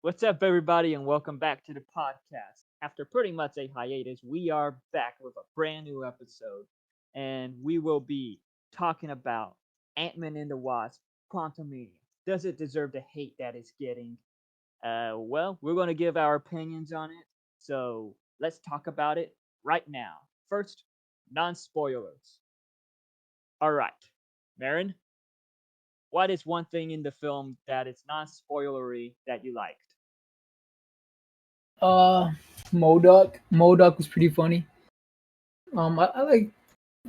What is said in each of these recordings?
What's up, everybody, and welcome back to the podcast. After pretty much a hiatus, we are back with a brand new episode, and we will be talking about Ant-Man and the Wasp, Quantumania. Does it deserve the hate that it's getting? Well, we're going to give our opinions on it, so let's talk about it right now. First, non-spoilers. All right, Marin, what is one thing in the film that is non-spoilery that you liked? Uh, Modoc. Modoc was pretty funny. I like.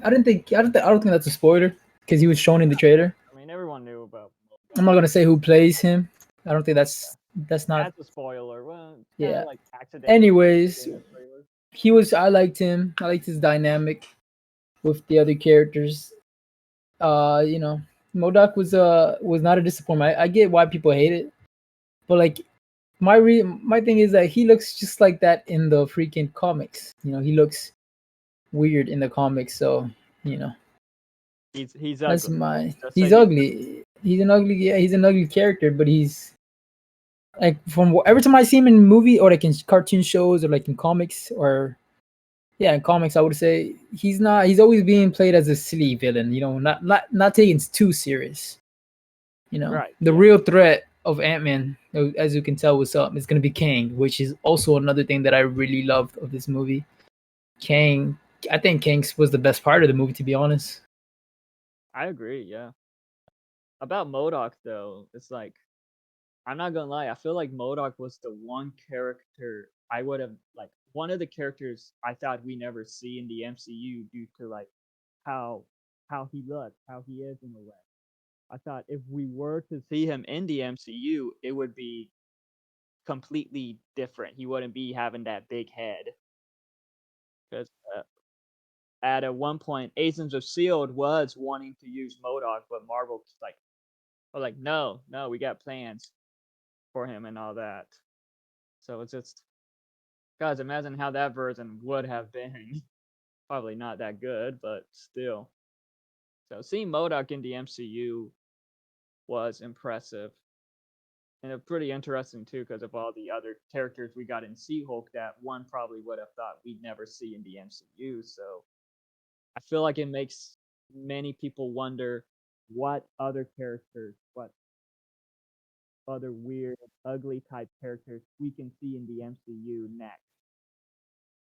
I don't think that's a spoiler because he was shown in the trailer. I mean, everyone knew about I'm not gonna say who plays him. I don't think that's not. That's a spoiler. Well, it's kind of Yeah. like accidentally Anyways, in the trailer. he was. I liked him. I liked his dynamic with the other characters. You know, Modoc was not a disappointment. I get why people hate it, but like my thing is that he looks just like that in the freaking comics. He looks weird in the comics. So you know, He's that's ugly. my. Just say He's ugly. He's an ugly. Yeah, he's an ugly character. But he's like every time I see him in movie or like in cartoon shows or like in comics or yeah, in comics I would say he's not. He's always being played as a silly villain. Not taken too serious. right. The Yeah, real threat of Ant-Man, as you can tell, what's up, is going to be Kang, which is also another thing that I really loved of this movie. Kang, I think Kang was the best part of the movie, to be honest. I agree. Yeah. About Modoc though, it's like I'm not gonna lie. I feel like Modoc was the one character I would have like one of the characters I thought we never see in the MCU due to like how how he looks, how he is in a way. I thought if we were to see him in the MCU, it would be completely different. He wouldn't be having that big head because at a one point, Agents of Shield was wanting to use Modoc, but Marvel's like, "Oh, like no, no, we got plans for him and all that." So it's just, guys, imagine how that version would have been. Probably not that good, but still. So seeing Modoc in the MCU was impressive and pretty interesting too, because of all the other characters we got in She-Hulk that one probably would have thought we'd never see in the MCU. So I feel like it makes many people wonder what other characters, what other weird, ugly type characters we can see in the MCU next.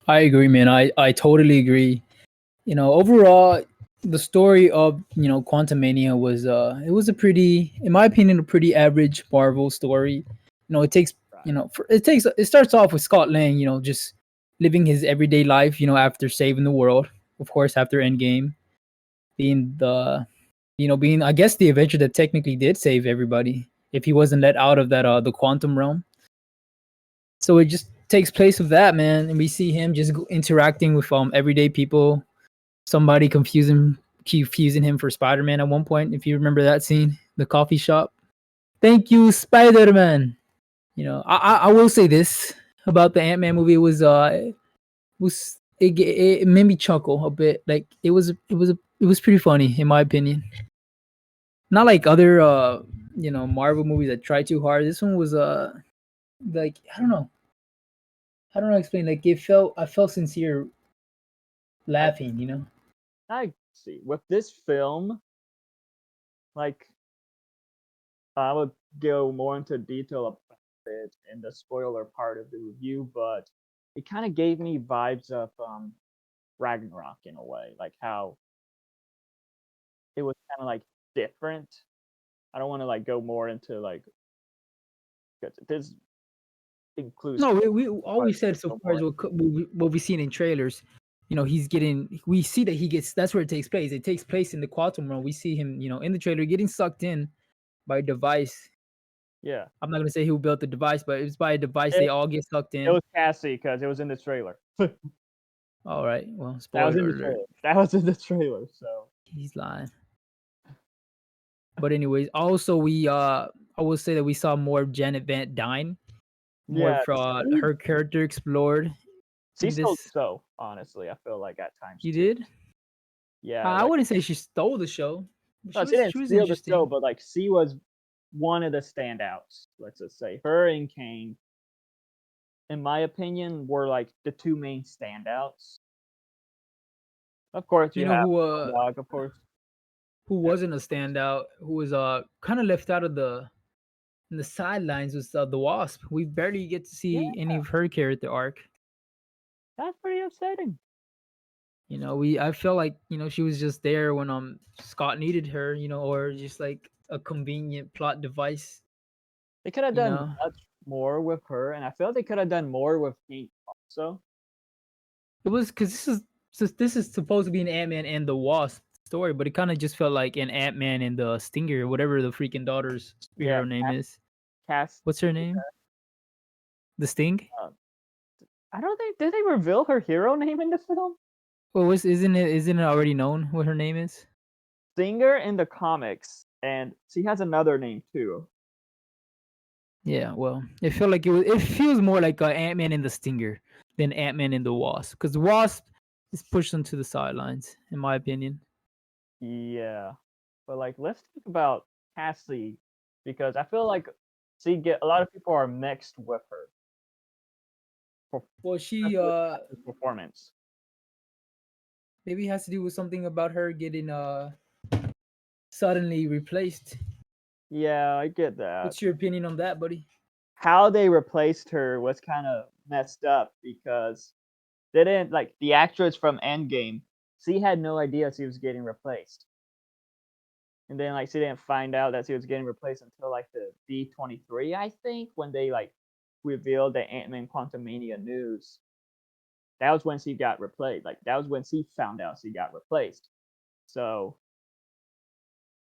I agree, man. I totally agree. Overall, the story of Quantumania was it was a pretty, in my opinion, a pretty average Marvel story. It takes Right. it starts off with Scott Lang, just living his everyday life, after saving the world, of course, after Endgame, being the being, I guess, the Avenger that technically did save everybody if he wasn't let out of that the quantum realm. So it just takes place with that, man, and we see him just interacting with everyday people. Somebody confusing him for Spider-Man at one point, if you remember that scene, the coffee shop. Thank you, Spider-Man. I will say this about the Ant-Man movie. It made me chuckle a bit. Like it was pretty funny in my opinion. Not like other Marvel movies that try too hard. This one was like I don't know how to explain. Like I felt sincere I laughing. I see. With this film, like I would go more into detail about it in the spoiler part of the review, but it kind of gave me vibes of Ragnarok in a way, like how it was kind of like different. I don't want to like go more into like because this includes No, we all quite we a bit said so of far more. is what we've seen in trailers. We see that he gets, that's where it takes place. It takes place in the quantum realm. We see him, in the trailer getting sucked in by a device. Yeah, I'm not gonna say who built the device, but it's by a device. it, They all get sucked it in. was Cassie because it was in the trailer. that All right, well, was in spoiler the alert. trailer. That was in the trailer. So He's lying. But anyways, also I will say that we saw more of Janet Van Dyne, more yeah, of her character explored she in stole the this. show. Honestly, I feel like at times You too. did? Yeah, I like wouldn't say she stole the show. no, she didn't She was steal the show, interesting. but like she was. one of the standouts. Let's just say her and Kang, in my opinion, were like the two main standouts. Of course, You you know have Dog, of course. who wasn't a standout, who was kind of left out of the in the sidelines was the Wasp. We barely get to Yeah, see any of her character arc. that's pretty upsetting. I felt like she was just there when Scott needed her, or just like a convenient plot device. They could have You done know, much more with her, and I feel they could have done more with Kang also. it was because this is supposed to be an Ant Man and the Wasp story, but it kind of just felt like an Ant Man and the Stinger, whatever the freaking daughter's Yeah, superhero name is. Cass. What's her name? The Sting. Uh, I don't think did they reveal her hero name in the film? Well, isn't it already known what her name is? Stinger in the comics, and she has another name too. Yeah, well, it felt like it feels more like Ant Man and the Stinger than Ant Man and the Wasp, because the Wasp is pushed onto the sidelines, in my opinion. Yeah, but like, let's talk about Cassie because I feel like she get a lot of people are mixed with her for Well, she especially with Cassie's performance. maybe it has to do with something about her getting suddenly replaced. Yeah, I get that. What's your opinion on that, buddy? How they replaced her was kind of messed up because they didn't like the actress from Endgame. She had no idea she was getting replaced, and then like she didn't find out that she was getting replaced until like the D23, I think, when they like revealed the Ant-Man Quantumania news. That was when she got replaced. Like that was when she found out she got replaced. So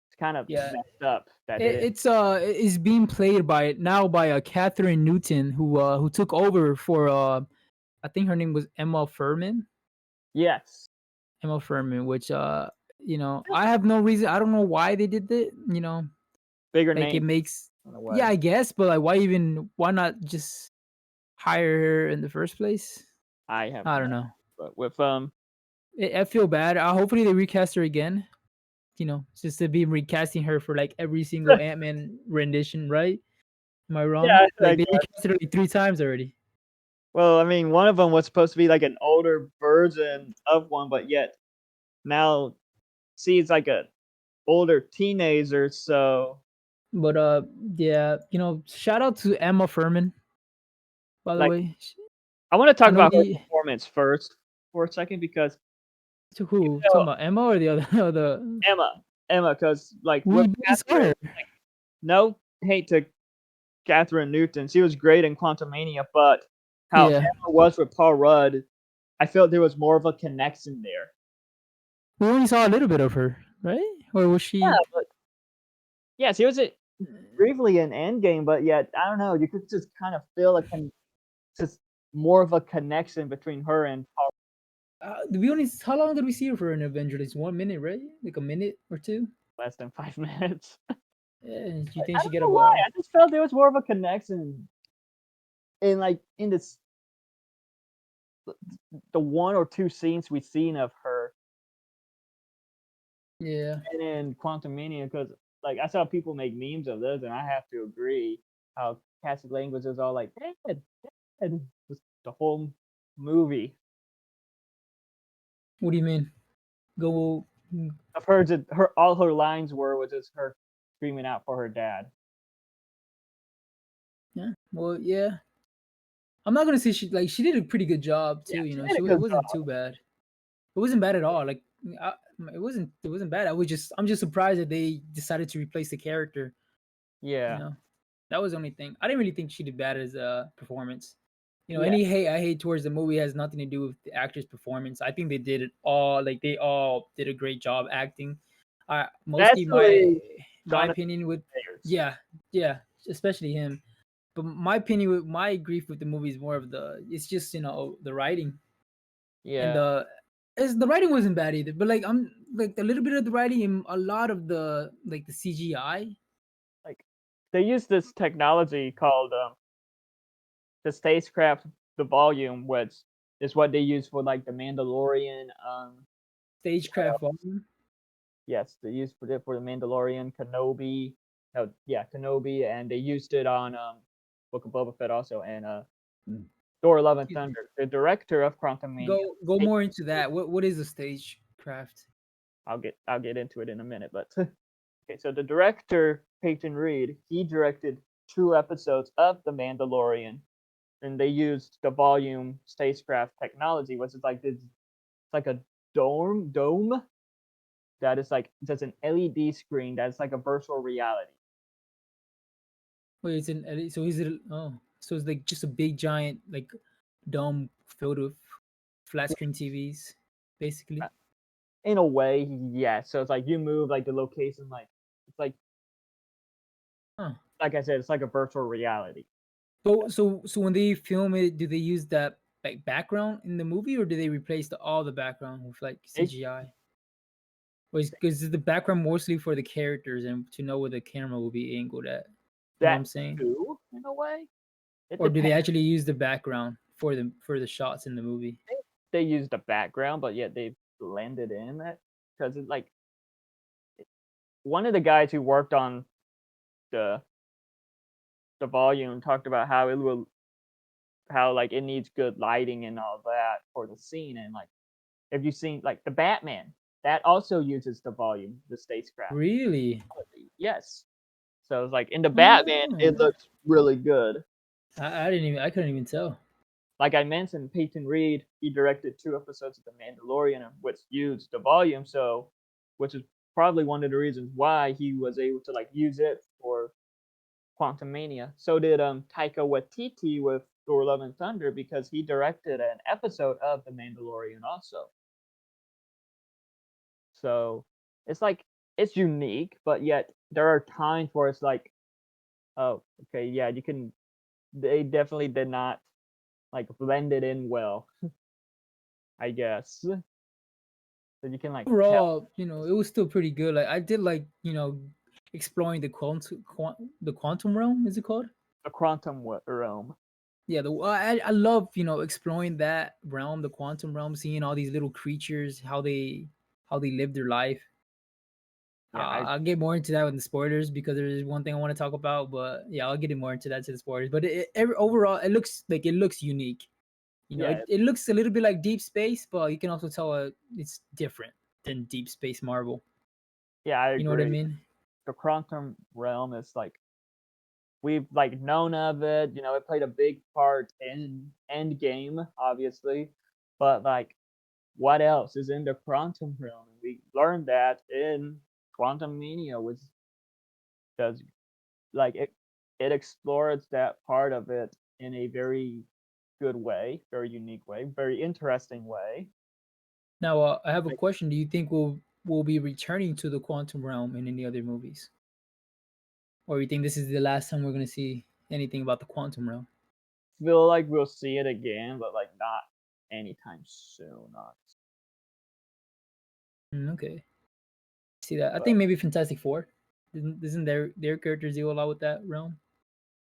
it's kind of Yeah, messed up that they didn't. it's being played by Catherine Newton, who took over for I think her name was Emma Furman. Yes, Emma Furman, which I have no reason. I don't know why they did that. bigger Like it name makes, in a yeah, way. I guess, but like why not just hire her in the first place? I have I no, don't know. but with I feel bad. Hopefully they recast her again. Just to be recasting her for like every single Ant Man rendition, right? Am I wrong? yeah, I Like they guess. recasted her like 3 times already. Well, I mean, one of them was supposed to be like an older version of one, but yet now she's like a older teenager. So But yeah, shout out to Emma Furman, by the like, way. I want to I talk know about her we performance first for a second because to you who know talking about Emma or the other or the Emma, because like we with barely saw Catherine, her. no hate to Catherine Newton, she was great in Quantumania, but how Yeah, Emma was with Paul Rudd, I felt there was more of a connection there. we only saw a little bit of her, right? Or was Yeah, she? but yeah, she was briefly in Endgame, but yet I don't know, you could just kind of feel just more of a connection between her and Paul. We only how long did we see her for in Avengers? Like 1 minute, right? Like a minute or two. Less than 5 minutes. Yeah, do you I think she don't get know why. a I just felt there was more of a connection in like in this the one or two scenes we've seen of her yeah? and in Quantumania because like I saw people make memes of this and I have to agree how Cassie Language is all like dead, dead, just the whole movie What do you mean? Go. of her just her all her lines were was just her screaming out for her dad. Yeah. Well, yeah. I'm not gonna say she did a pretty good job Yeah, too. she did She a it good wasn't job. too bad. It wasn't bad at all. Like I, it wasn't bad. I'm just surprised that they decided to replace the character. You Yeah, know, that was the only thing. I didn't really think she did bad as a performance. yeah, Any hate I hate towards the movie has nothing to do with the actor's performance. I think they did it all. Like they all did a great job acting. Mostly my especially my Jonathan opinion would, Sayers. yeah, yeah, especially him. But my opinion, with my grief with the movie is more of it's just the writing and Yeah, the writing wasn't bad either. But like I'm like a little bit of the writing and a lot of the CGI. like they use this technology called the spacecraft, the volume, which is what they use for like the Mandalorian. What Stagecraft else? volume. Yes, they use for the Mandalorian, Kenobi. no, yeah, Kenobi, and they used it on Book of Boba Fett also, and Thor: Love and Thunder. The director of Quantumania. Go more into that. What is a stagecraft? I'll get into it in a minute, but okay. So the director Peyton Reed, he directed 2 episodes of The Mandalorian, and they used the volume spacecraft technology, which is like this, it's like a dome that is like just an LED screen that's like a virtual reality. Wait, it's an edit. So is it? Oh, so it's like just a big giant like dome filled with flat screen TVs, basically. In a way, yes. So it's like you move like the location, like it's Huh. like I said, it's like a virtual reality. So when they film it, do they use that like background in the movie, or do they replace all the background with like It, CGI? Or is the background mostly for the characters and to know where the camera will be angled at? You know what I'm that saying? too, in a way, it Or do they depends. actually use the background for the shots in the movie? They use the background, but yet they blended in it because it's like one of the guys who worked on the the volume talked about how it will how like it needs good lighting and all that for the scene, and like if you've seen like the Batman, that also uses the volume, the spacecraft. Really? Yes. So it's like in the Batman, it Oh, looks really good. I couldn't even tell. Like I mentioned, Peyton Reed, he directed 2 episodes of The Mandalorian, which used the volume, so which is probably one of the reasons why he was able to like use it for Quantumania. So did Taika Waititi with Thor: Love and Thunder because he directed an episode of The Mandalorian also. So it's like it's unique, but yet there are times where it's like, oh, okay, yeah, you can. They definitely did not like blend it in well, I guess. So you can like tell Overall, it was still pretty good. Like I did like exploring the quantum realm. Is it called? the quantum realm. Yeah, I love exploring that realm, the quantum realm, seeing all these little creatures, how they live their life. Yeah, I I'll get more into that with the spoilers because there's one thing I want to talk about. But yeah, I'll get it more into that to the spoilers. But overall, it looks unique. yeah It looks a little bit like Deep Space, but you can also tell it's different than Deep Space Marvel. yeah I You know what I agree. mean? The quantum realm is like we've like known of it. It played a big part in Endgame, obviously, but like what else is in the quantum realm? And we learned that in Quantum Mania, which does like it explores that part of it in a very good way, very unique way, very interesting way. Now, I have a Like, question. Do you think we'll be returning to the quantum realm in any other movies, or you think this is the last time we're gonna see anything about the quantum realm? feel like we'll see it again, but like not anytime soon. Not Okay, see that. I but think maybe Fantastic Four. Doesn't their characters deal a lot with that realm?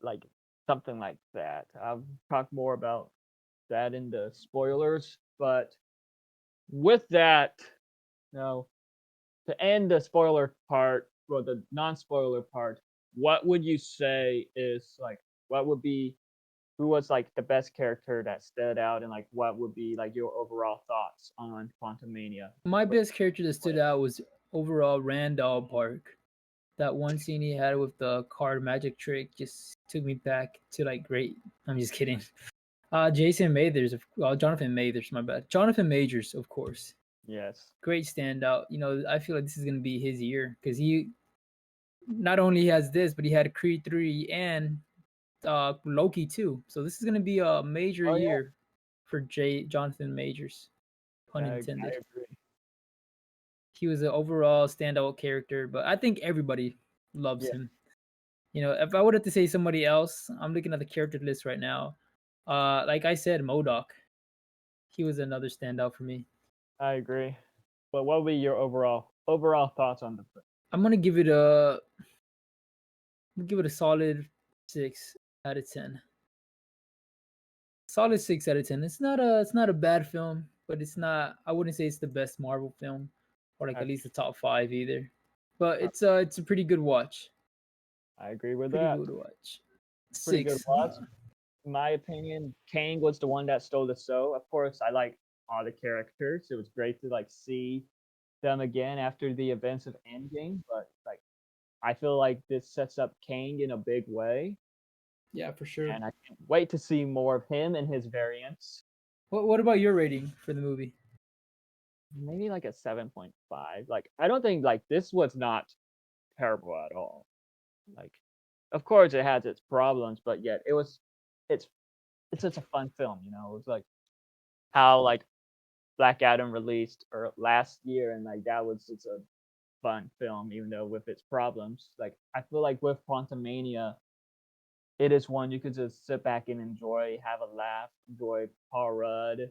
like something like that. I'll talk more about that in the spoilers, but with that, no, to end the spoiler part or the non-spoiler part, what would you say is like what would be who was like the best character that stood out, and like what would be like your overall thoughts on Quantum Mania? My With best character that stood out was overall Randall Park. That one scene he had with the card magic trick just took me back to like great. I'm just kidding. Jason Mathers, Jonathan Mathers, my bad. Jonathan Majors, of course. yes, Great standout. I feel like this is gonna be his year because he not only has this, but he had Creed 3 and Loki too. So this is gonna be a major oh yeah, year for Jonathan Majors, pun I intended. agree. He was an overall standout character, but I think everybody loves Yeah, him. If I would have to say somebody else, I'm looking at the character list right now. Like I said, Modoc. He was another standout for me. I agree. But what would be your overall thoughts on the film? I'm gonna give it a solid 6 out of 10. Solid 6 out of 10. It's not a bad film, but it's not. I wouldn't say it's the best Marvel film, or like I, at least the top 5 either. But uh, it's a pretty good watch. I agree with Pretty that. cool to watch. Pretty good 6. watch. In my opinion, Kang was the one that stole the show. Of course, I like all the characters. It was great to like see them again after the events of Endgame, but like I feel like this sets up Kang in a big way, Yeah, for sure. and I can't wait to see more of him and his variants. What about your rating for the movie? Maybe like a 7.5. Like I don't think like this was not terrible at all. Like of course it has its problems, but yet it's it's such a fun film, you know. It was like how like Black Adam released or last year, and like that was just a fun film, even though with its problems. Like I feel like with Quantumania, it is one you could just sit back and enjoy, have a laugh, enjoy Paul Rudd.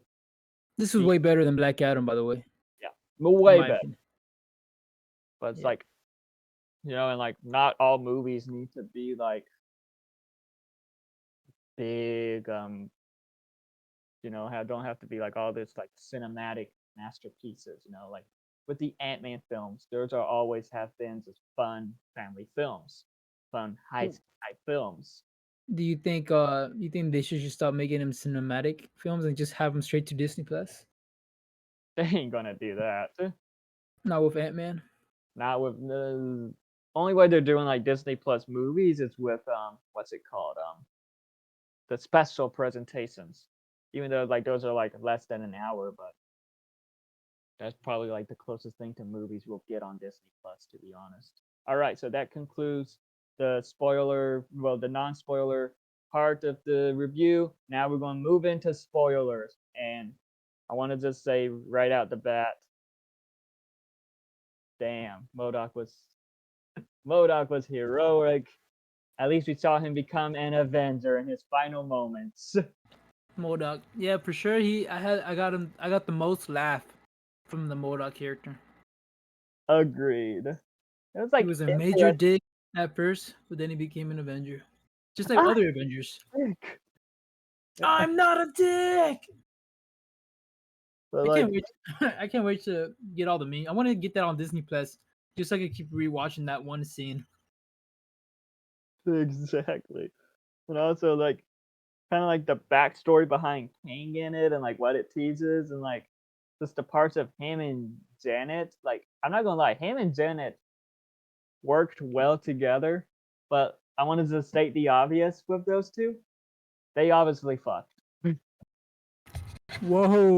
This was The way better than Black Adam, by the way, Yeah, in way my better. opinion. But it's Yeah. like and like not all movies need to be like big don't have to be like all this like cinematic masterpieces, like with the Ant-Man films, those are always have been just fun family films, fun heist type films. Do you think they should just stop making them cinematic films and just have them straight to Disney Plus? They ain't gonna do that. Not with Ant Man. Not with the only way they're doing like Disney Plus movies is with what's it called? The special presentations. Even though like those are like less than an hour, but that's probably like the closest thing to movies we'll get on Disney Plus, to be honest. All right, so that concludes the non-spoiler part of the review. Now we're going to move into spoilers, and I want to just say right out the bat, damn, Modoc was heroic. At least we saw him become an Avenger in his final moments. Modoc. Yeah, for sure. I got the most laugh from the Modoc character. Agreed. It was He like was a major interesting. dick at first, but then he became an Avenger. Just like other Avengers. I'm not a dick. But I can't like wait. I can't wait to get all the meme. I want to get that on Disney Plus, just so I can keep rewatching that one scene. exactly. And also like kind of like the backstory behind Kang in it and like what it teases and like just the parts of him and Janet. Like I'm not gonna lie, him and Janet worked well together, but I wanted to state the obvious with those two. They obviously fucked.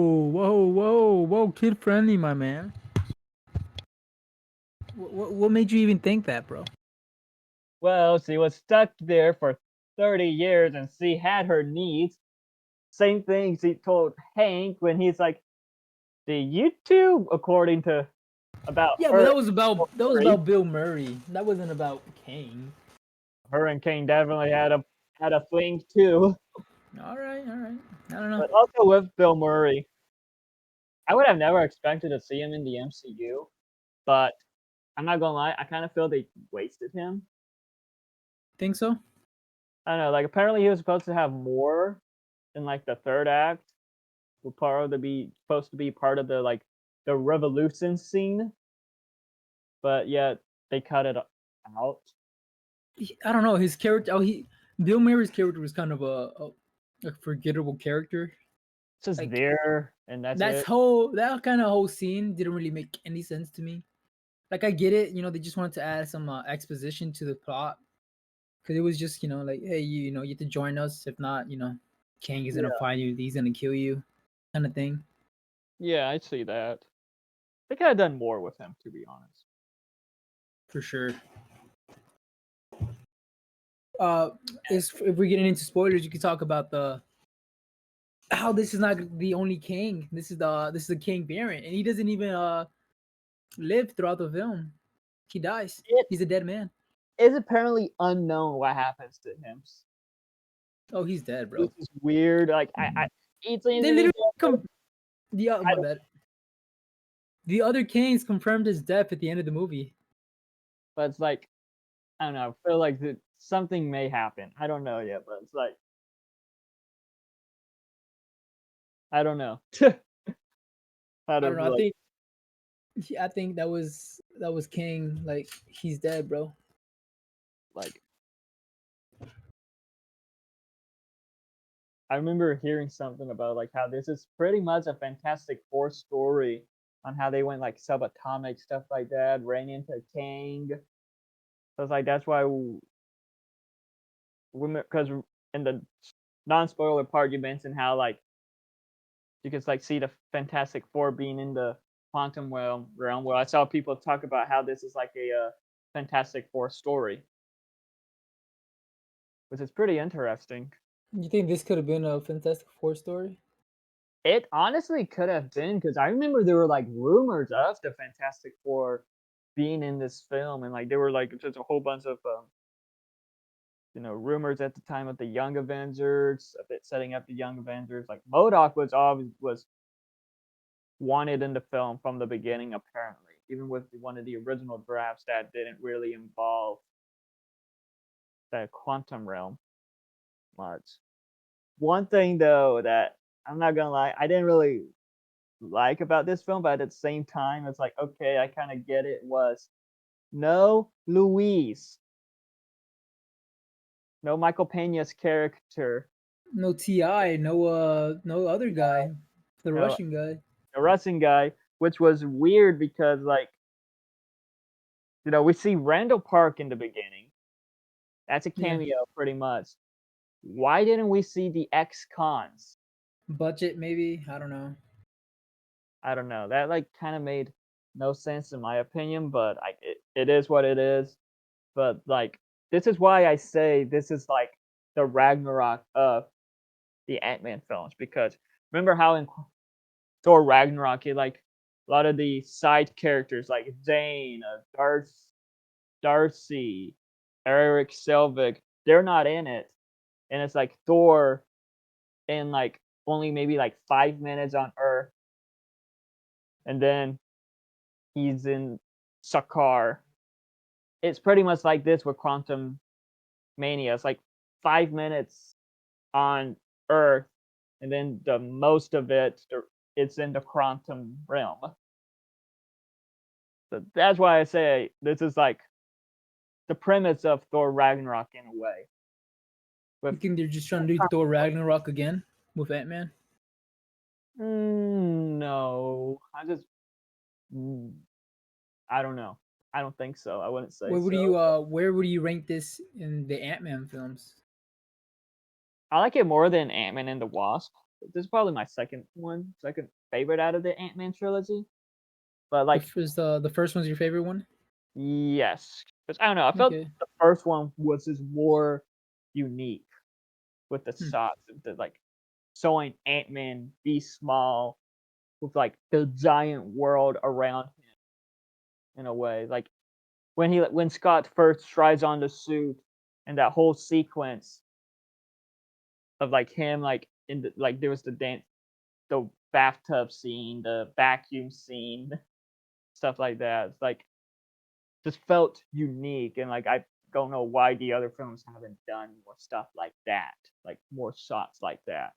Whoa, kid friendly, my man. What made you even think that, bro? Well, she was stuck there for 30 years and she had her needs. Same thing she told Hank when he's like, "Do you two," according to about Yeah, but her, that was about Bill Murray. That wasn't about Kane. her and Kane definitely had a fling too. All right, all right. I don't know. But also with Bill Murray, I would have never expected to see him in the MCU, but I'm not gonna lie, I kind of feel they wasted him. Think so? I don't know, like apparently he was supposed to have more in like the third act, supposed to be part of the like the revolution scene, but yet they cut it out. I don't know his character. Bill Murray's character was kind of a forgettable character. It's just Like there and that's it. that kind of whole scene didn't really make any sense to me. Like I get it, they just wanted to add some exposition to the plot because it was just like, hey, you have to join us. If not, Kang is gonna Yeah, find you. He's gonna kill you, kind of thing. yeah, I see that. They could have done more with him, to be honest. For sure. Uh, if we're getting into spoilers, you could talk about the how this is not the only King. This is the King variant, and he doesn't even live throughout the film. He dies. It He's a dead man. is apparently unknown what happens to him, Oh, he's dead, which bro. is weird. Like he seems They to be literally dead, I my don't. bad. The other Kings confirmed his death at the end of the movie. But it's like I don't know. I feel like something may happen. I don't know yet, but it's like I don't know. How I to don't know. I like think I think that was King. Like he's dead, bro. like I remember hearing something about like how this is pretty much a Fantastic Four story on how they went like subatomic stuff like that, ran into Kang. So it's like that's why because in the non-spoiler part you mentioned how like you could like see the Fantastic Four being in the quantum realm. Where I saw people talk about how this is like a Fantastic Four story, which is pretty interesting. You think this could have been a Fantastic Four story? It honestly could have been because I remember there were like rumors of the Fantastic Four being in this film, and like there were like just a whole bunch of rumors at the time of the Young Avengers, of it setting up the Young Avengers. Like MODOK was wanted in the film from the beginning, apparently, even with one of the original drafts that didn't really involve the quantum realm much. One thing though that I'm not gonna lie, I didn't really like about this film, but at the same time, it's like okay, I kind of get it. Was no Louise, no Michael Pena's character, No Ti, no other no, guy, the no Russian guy. the Russian guy, which was weird because like we see Randall Park in the beginning. That's a Yeah, cameo, pretty much. Why didn't we see the ex-cons? budget maybe. I don't know. I don't know. That like kind of made no sense in my opinion, but it is what it is. But like this is why I say this is like the Ragnarok of the Ant-Man films because remember how in Thor Ragnarok, like a lot of the side characters like Zane, Darcy, Eric Selvig, they're not in it, and it's like Thor in like only maybe like 5 minutes on Earth, and then he's in Sakar. It's pretty much like this with Quantum Mania. It's like 5 minutes on Earth, and then the most of it's in the quantum realm. So that's why I say this is like the premise of Thor Ragnarok in a way. You With think they're just trying to do Thor Ragnarok again with Ant Man? no, mm, I don't know. I don't think so. I wouldn't say so. Where would you rank this in the Ant Man films? I like it more than Ant Man and the Wasp. This is probably my second favorite out of the Ant Man trilogy. But like, The first one's your favorite one? yes, because I don't know. I felt Okay. the first one was just more unique with the Hmm. shots, the like showing Ant Man be small with like the giant world around him in a way. Like when Scott first tries on the suit and that whole sequence of like him like in the like there was the bathtub scene, the vacuum scene, stuff like that. It's like just felt unique, and like I don't know why the other films haven't done more stuff like that, like more shots like that,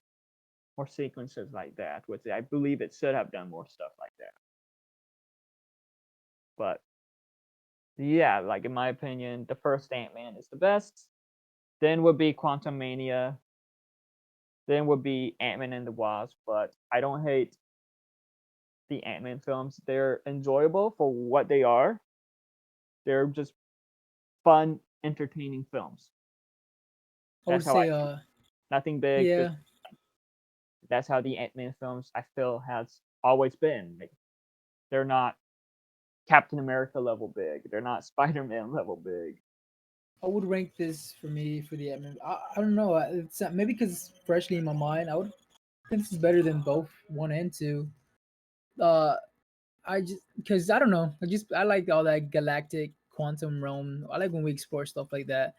more sequences like that. Which I believe it should have done more stuff like that. But yeah, like in my opinion, the first Ant Man is the best. Then would be Quantumania. Then would be Ant Man and the Wasp. But I don't hate the Ant Man films. They're enjoyable for what they are. They're just fun, entertaining films. I would That's how I say, see it. Nothing big, just yeah, that's how the Ant Man films I feel has always been. Like, they're not Captain America level big. They're not Spider Man level big. I would rank this for me for the Ant Man. I don't know. It's maybe because it's freshly in my mind. I would think this is better than both one and two. Uh, I just because I don't know. I like all that galactic quantum realm. I like when we explore stuff like that.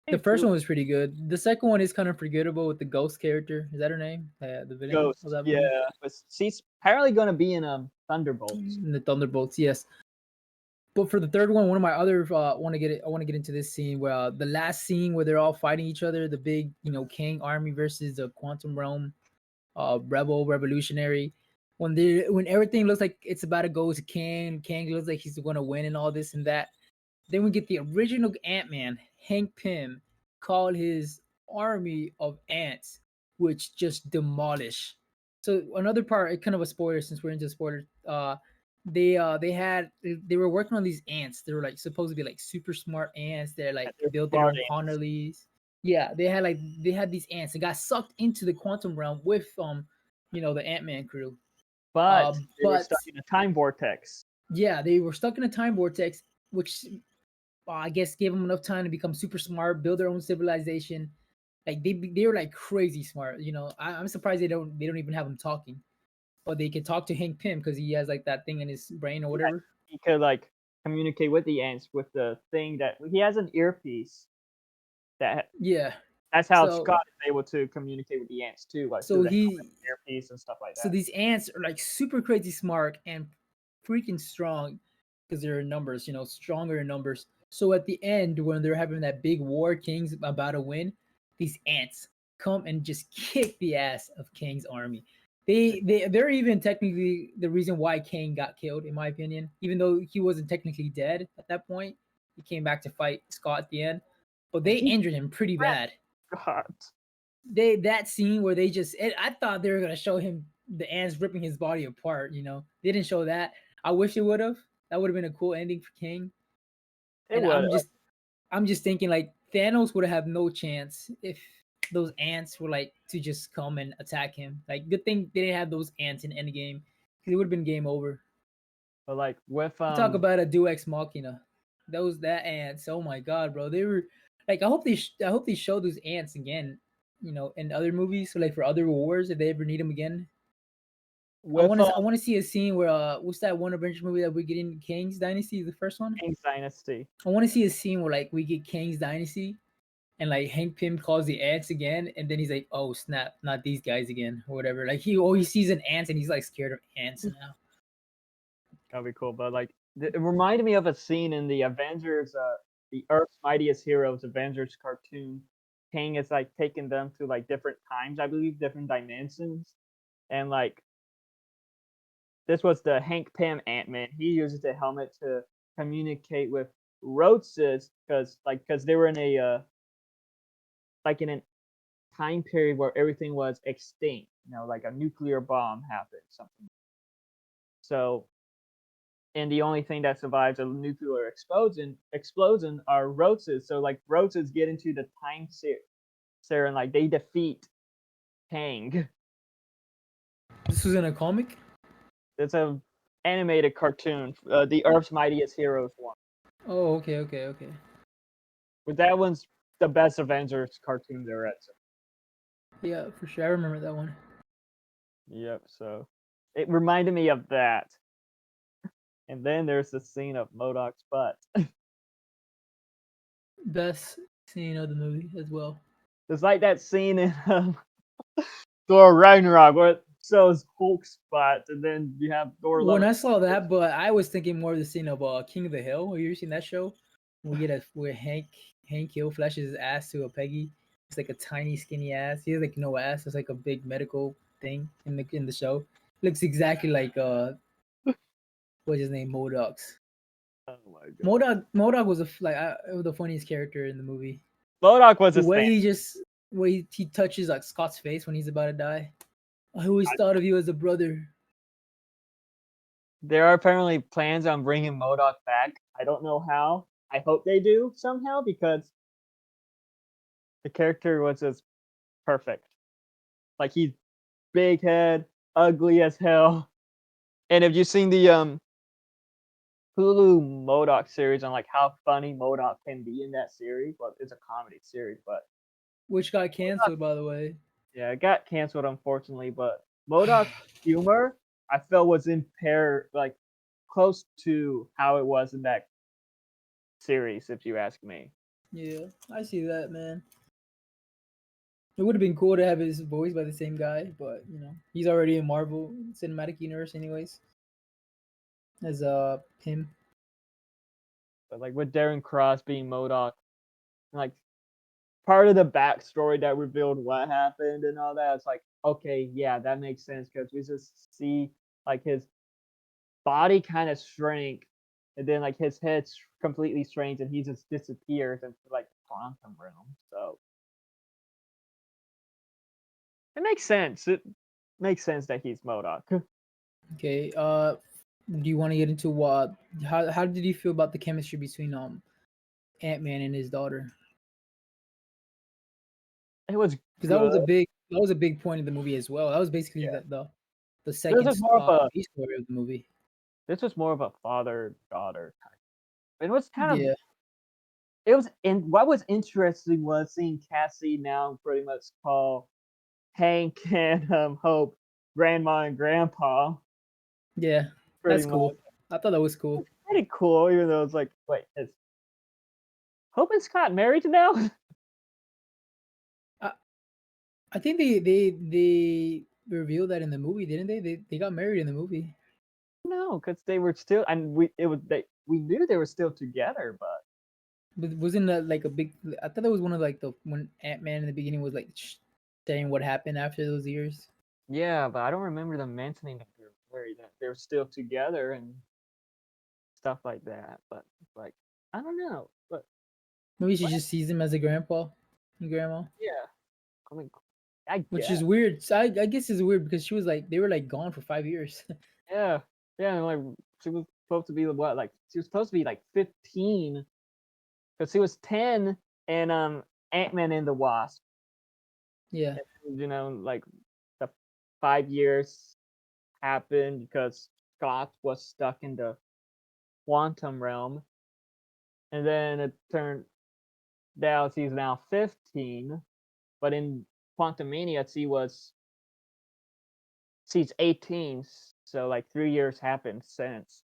The Me first too. one was pretty good. The second one is kind of forgettable with the ghost character. Is that her name? The villain of Ghost, that yeah, movie? but she's apparently going to be in Thunderbolts. The Thunderbolts. Yes. But for the third one of my other I want to get into this scene where the last scene where they're all fighting each other, the big Kang army versus the quantum realm revolutionary. When everything looks like it's about to go to Kang looks like he's going to win and all this and that. Then we get the original Ant Man, Hank Pym, call his army of ants which just demolish. So another part, kind of a spoiler since we're into spoilers. They were working on these ants. They were like supposed to be like super smart ants. They're like They're built their own Spartans. colonies. Yeah, they had these ants. They got sucked into the quantum realm with the Ant Man crew. But they were But stuck in a time vortex. yeah, they were stuck in a time vortex, which I guess gave them enough time to become super smart, build their own civilization. Like they were like crazy smart. I'm surprised they don't even have them talking, but they can talk to Hank Pym because he has like that thing in his brain or Yeah, whatever. he could like communicate with the ants with the thing that he has an earpiece that Yeah. that's how So Scott is able to communicate with the ants too, like so through the he helmet earpiece and stuff like so that. these ants are like super crazy smart and freaking strong because they're in numbers, stronger in numbers. So at the end, when they're having that big war, King's about to win, these ants come and just kick the ass of Kang's army. They're even technically the reason why Kang got killed, in my opinion. Even though he wasn't technically dead at that point, he came back to fight Scott at the end. But And they he injured him pretty bad. God. That scene where I thought they were gonna show him the ants ripping his body apart. They didn't show that. I wish it would have. That would have been a cool ending for King. It And would. I'm just thinking like Thanos would have no chance if those ants were like to just come and attack him. Like good thing they didn't have those ants in Endgame because it would have been game over. But like with You talk about a Deus Ex Machina. Those that ants. Oh my god, bro. They were like I hope they show those ants again. In other movies, so like for other wars, if they ever need them again. I with want to I want to see a scene where what's that one Avengers movie that we get in Kang's Dynasty, the first one? King's Dynasty. I want to see a scene where like we get Kang's Dynasty and like Hank Pym calls the ants again, and then he's like, "Oh snap, not these guys again," or whatever. Like he always sees an ant and he's like scared of ants now. That'd be cool. But like it reminded me of a scene in the Avengers, the Earth's Mightiest Heroes Avengers cartoon. King is like taking them to like different times, I believe, different dimensions, and like this was the Hank Pym Ant Man. He uses the helmet to communicate with Rhodes because they were in a like in a time period where everything was extinct. Like a nuclear bomb happened, something. So, and the only thing that survives a nuclear explosion are Rhodes. So like Rhodes get into the time serum and like they defeat Kang. This was in a comic. It's a animated cartoon, the Earth's Mightiest Heroes one. Oh, okay, okay, okay. But that one's the best Avengers cartoon there is. Yeah, for sure. I remember that one. Yep. So it reminded me of that. And then there's the scene of Modoc's butt. Best scene of the movie as well. It's like that scene in Thor Ragnarok where it shows Hulk's butt, and then you have Thor When Love. I saw that, but I was thinking more of the scene of King of the Hill. Have you ever seen that show? We get where Hank Hill flashes his ass to a Peggy. It's like a tiny skinny ass. He has like no ass. It's like a big medical thing in the show. Looks exactly like what's his name, Modoc's. Oh my god. Modoc was the funniest character in the movie. Modoc was The a way stand. he touches like Scott's face when he's about to die. I always thought of you as a brother. There are apparently plans on bringing Modoc back. I don't know how. I hope they do somehow because the character was just perfect. Like he's big head, ugly as hell. And have you seen the Hulu Modoc series on like how funny Modoc can be in that series? Well, it's a comedy series, but Which got Modoc, canceled, by the way. yeah, it got canceled unfortunately. But Modoc's humor, I felt was impaired, like close to how it was in that series, if you ask me. Yeah, I see that, man. It would have been cool to have his voice by the same guy, but he's already in Marvel Cinematic Universe, anyways, as him. But like with Darren Cross being Modoc, like part of the backstory that revealed what happened and all that, it's like, okay, yeah, that makes sense because we just see like his body kind of shrank, and then like his head completely shrinks, and he just disappears into like quantum realm. So It makes sense. It makes sense that he's Modoc. Okay. Do you want to get into what? How did you feel about the chemistry between Ant Man and his daughter? It was Because good. that was a big point of the movie as well. That was basically Yeah. the This second is more of a B story of the movie. this was more of a father daughter type. It was kind of Yeah, it was and what was interesting was seeing Cassie now pretty much call Hank and Hope grandma and grandpa yeah, pretty that's much. cool. I thought that was cool. It's pretty cool, even though it's like, wait, is Hope and Scott married now? I, I think they revealed that in the movie, didn't they? They got married in the movie. No, because they were still, and we knew they were still together, but But wasn't that like a big? I thought that was one of like the when Ant Man in the beginning was like saying what happened after those years. yeah, but I don't remember them mentioning that they were married, that they were still together and stuff like that. But like, I don't know, but Maybe she what? just sees him as a grandpa and grandma, Yeah, I mean, I which is guess, weird. So I guess it's weird because she was like they were like gone for 5 years. yeah, yeah, and like she was supposed to be what, like she was supposed to be like 15 because she was 10 in Ant-Man and the Wasp. Yeah. And, like the 5 years happened because Scott was stuck in the quantum realm, and then it turned out she's now 15. But in Quantumania, she's 18. So like 3 years happened since,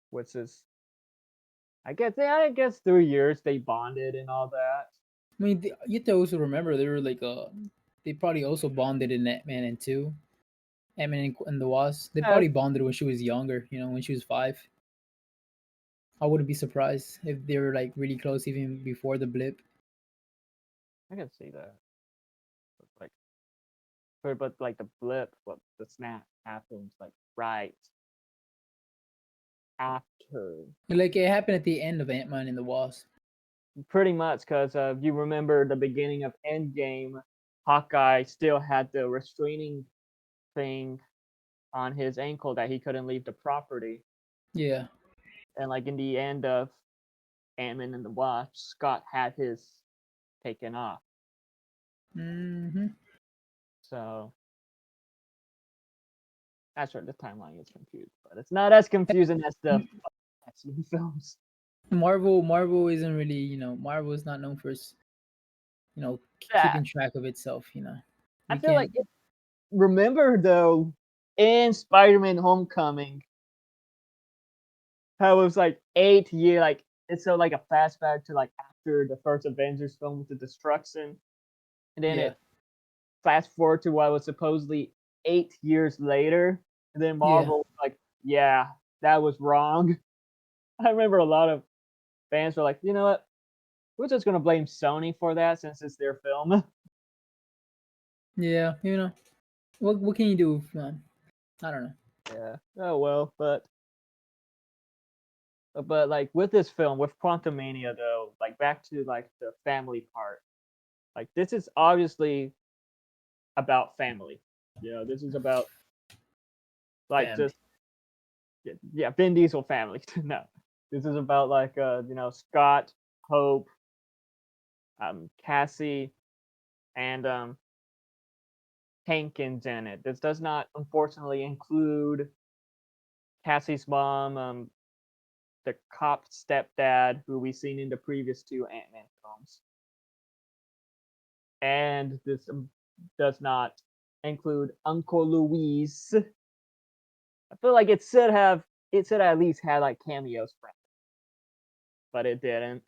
which is I guess 3 years they bonded and all that. I mean, you have to also remember they were like they probably also bonded in Ant Man and two, Ant Man and the Wasp. They Yeah, probably bonded when she was younger. You know, when she was 5. I wouldn't be surprised if they were like really close even before the blip. I can see that. Like, but like the blip, what the snap happens like right after. Like it happened at the end of Ant Man and the Wasp. Pretty much, because you remember the beginning of Endgame, Hawkeye still had the restraining thing on his ankle that he couldn't leave the property. Yeah. And like in the end of Ant-Man and the Wasp, Scott had his taken off. Hmm. So that's where the timeline is confused. But it's not as confusing as the X-Men films. Marvel isn't really Marvel is not known for Yeah. keeping track of itself. I We feel like can't. remember though in Spider-Man Homecoming how it was like 8 year like it's so like a flashback to like after the first Avengers film with the destruction, and then Yeah. it fast forward to what was supposedly 8 years later, and then Yeah. Marvel was like, yeah, that was wrong. I remember a lot of fans were like, you know what, we're just gonna blame Sony for that since it's their film. Yeah. What can you do, man? I don't know. Yeah. Oh well, but like with this film, with Quantumania though, like back to like the family part, like this is obviously about family. This is about like Family. just yeah, Vin Diesel family. No, this is about like Scott, Hope, Cassie, and Hank and Janet. This does not unfortunately include Cassie's mom, the cop stepdad who we've seen in the previous two Ant-Man films, and this does not include Uncle Luis. I feel like it should at least had like cameos from, but it didn't.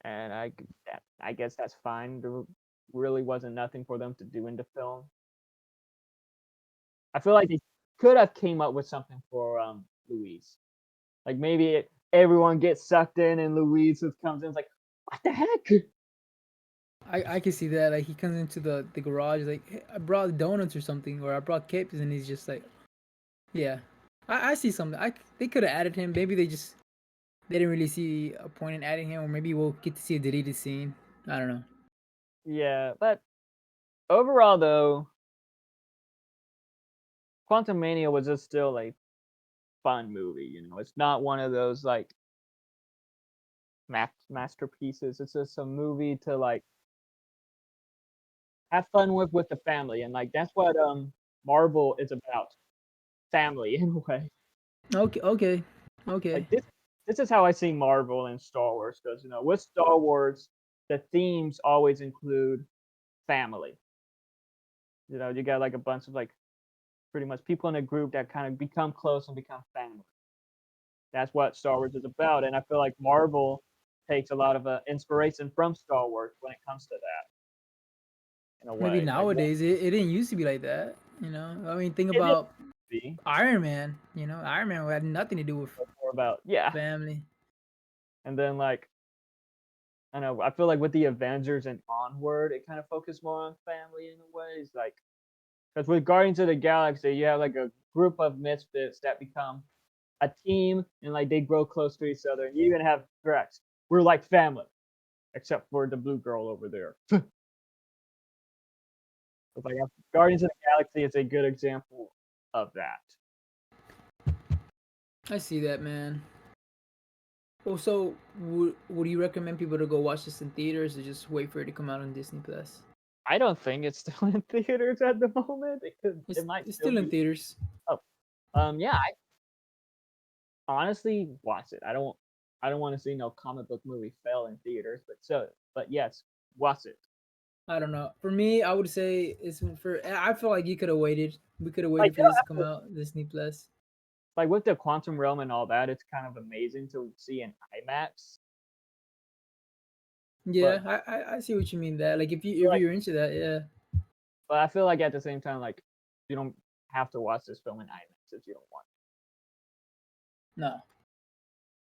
And I guess that's fine. There really wasn't nothing for them to do in the film. I feel like they could have came up with something for Louise. Like maybe everyone gets sucked in, and Louise just comes in. It's like, what the heck? I can see that. Like he comes into the garage, like hey, I brought donuts or something, or I brought capes, and he's just like, yeah. I see something. They could have added him. Maybe they didn't really see a point in adding him, or maybe we'll get to see a deleted scene. I don't know. Yeah, but overall though, Quantumania was just still a fun movie. It's not one of those like masterpieces. It's just a movie to like have fun with the family, and like that's what Marvel is about, family in a way. Okay, okay, Like okay. this is how I see Marvel and Star Wars, because with Star Wars, the themes always include family. You got like a bunch of like pretty much people in a group that kind of become close and become family. That's what Star Wars is about, and I feel like Marvel takes a lot of inspiration from Star Wars when it comes to that, in a Maybe way. Like nowadays it didn't used to be like that. I mean, think it is about be Iron Man. Iron Man had nothing to do with more about, yeah, family. and then like I don't know. I feel like with the Avengers and onward, it kind of focused more on family in a way. It's like because with Guardians of the Galaxy, you have like a group of misfits that become a team and like they grow close to each other. And you even have threats. We're like family, except for the blue girl over there. It's like Guardians of the Galaxy is a good example of that. I see that, man. Oh, so would you recommend people to go watch this in theaters or just wait for it to come out on Disney Plus? I don't think it's still in theaters at the moment. It It's might it's still still in be. theaters. Oh, yeah. I honestly watch it. I don't want to see no comic book movie fail in theaters, but yes, watch it. I don't know. For me, I would say it's for. I feel like you could have waited. We could have Like waited for you don't this to come have to, out Disney Plus. like with the quantum realm and all that. It's kind of amazing to see in IMAX, Yeah, but I see what you mean. That like if like you're into that, yeah. I feel like at the same time, like you don't have to watch this film in IMAX if you don't want. No,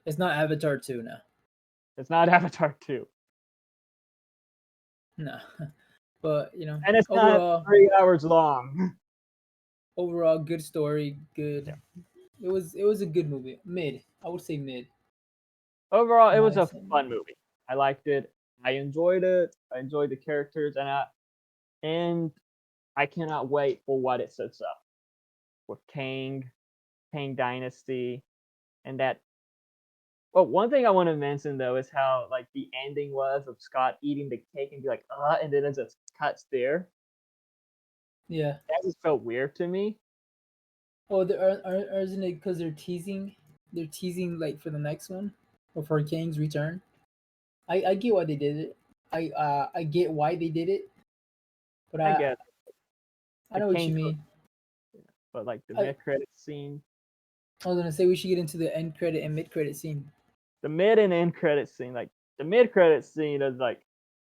it's not Avatar 2. No, It's not Avatar 2, no. But and it's not overall, 3 hours long. overall, good story. Yeah. Good. It was a good movie. Mid. I would say mid, Overall, in it my was a opinion. fun movie. I liked it. I enjoyed it. I enjoyed the characters, and I cannot wait for what it sets up with Kang Dynasty, and that. Well, one thing I want to mention though is how like the ending was of Scott eating the cake and be like, and then it just cuts there. Yeah. That just felt weird to me. Oh, isn't it because they're teasing? They're teasing like for the next one or for Kang's return. I get why they did it. I get why they did it, but I I guess I the know what you Kang, mean. but like the I mid credit scene, I was gonna say we should get into the end credit and mid credit scene. the mid and end credit scene, like the mid credit scene is like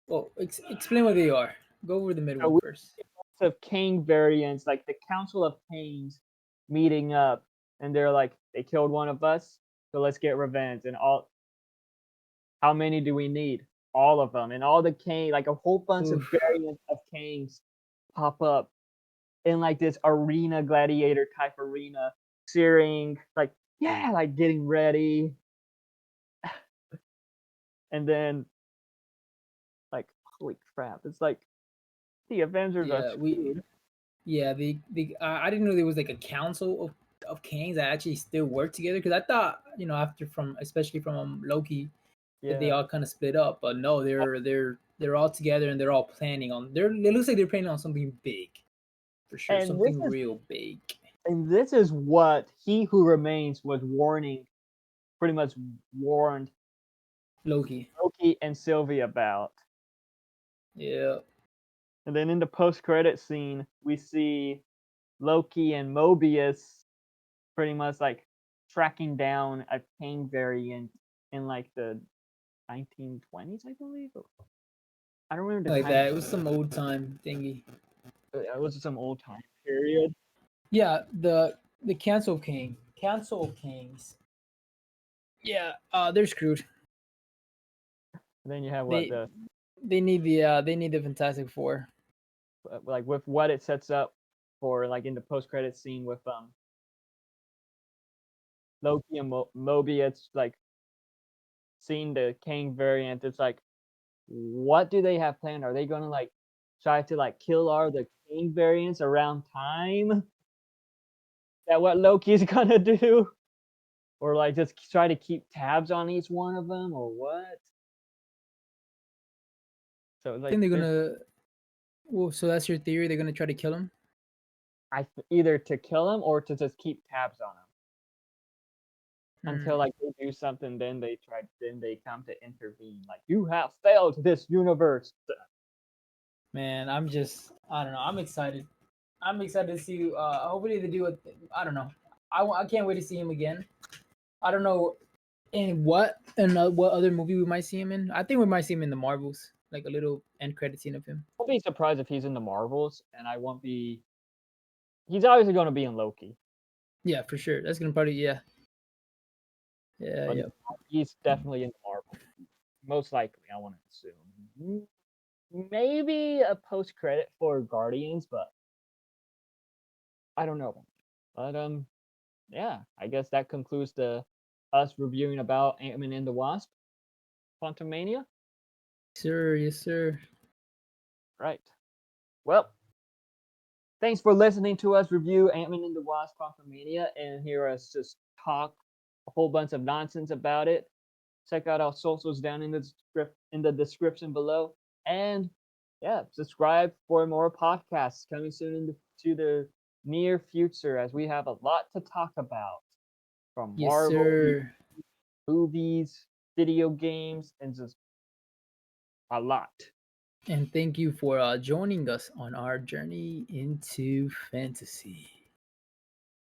Well, explain what they are. Go over the mid so one we first. see lots of Kang variants, like the Council of Kangs meeting up, and they're like, they killed one of us, so let's get revenge. And how many do we need? All of them, and all the Kang, like a whole bunch of Oof. variants of Kangs pop up in like this arena gladiator type arena, cheering, like yeah, like getting ready, and then like holy crap, it's like the Avengers are Yeah, we screwed. yeah the I didn't know there was like a council of kings that actually still work together because I thought after from especially from Loki that they Yeah, all kind of split up, but no, they're all together and they're all planning on. It looks like they're planning on something big for sure, and this something is real big. and this is what He Who Remains was warning, pretty much warned Loki. Loki and Sylvie about. Yeah. And then in the post-credit scene, we see Loki and Mobius pretty much like tracking down a Kang variant in like the 1920s, I believe. I don't remember the Like time. that. It was some old time thingy. It was some old time period. Yeah, the Council of Kings. Yeah, they're screwed. And then you have what They the they need the Fantastic Four. like with what it sets up for like in the post-credit scene with Loki and Mobius like seeing the Kang variant. It's like what do they have planned? Are they gonna like try to like kill all the King variants around time? Is that what Loki's gonna do? Or like just try to keep tabs on each one of them, or what? So I think like they're there's gonna. Well, so that's your theory. They're gonna try to kill him. either to kill him or to just keep tabs on him until Hmm. like they do something. Then they come to intervene. Like you have failed this universe. Man, I don't know. I'm excited. I'm excited to see. Hopefully they do it. I don't know. I can't wait to see him again. I don't know what other movie we might see him in. I think we might see him in the Marvels, like a little end credit scene of him. I'll be surprised if he's in the Marvels, and I won't be. He's obviously going to be in Loki, Yeah, for sure. That's gonna probably yeah but yeah. he's definitely in the Marvels. Most likely, I want to assume. Maybe a post credit for Guardians, but I don't know. But yeah, I guess that concludes the us reviewing about Ant-Man and the Wasp, Quantumania. Sir, yes sir. Right. Well, thanks for listening to us review Ant-Man and the Wasp, Quantumania, and hear us just talk a whole bunch of nonsense about it. Check out our socials down in the description below, and yeah, subscribe for more podcasts coming soon to the near future, as we have a lot to talk about from Yes Marvel sir. movies, video games, and just a lot. And thank you for joining us on our journey into fantasy.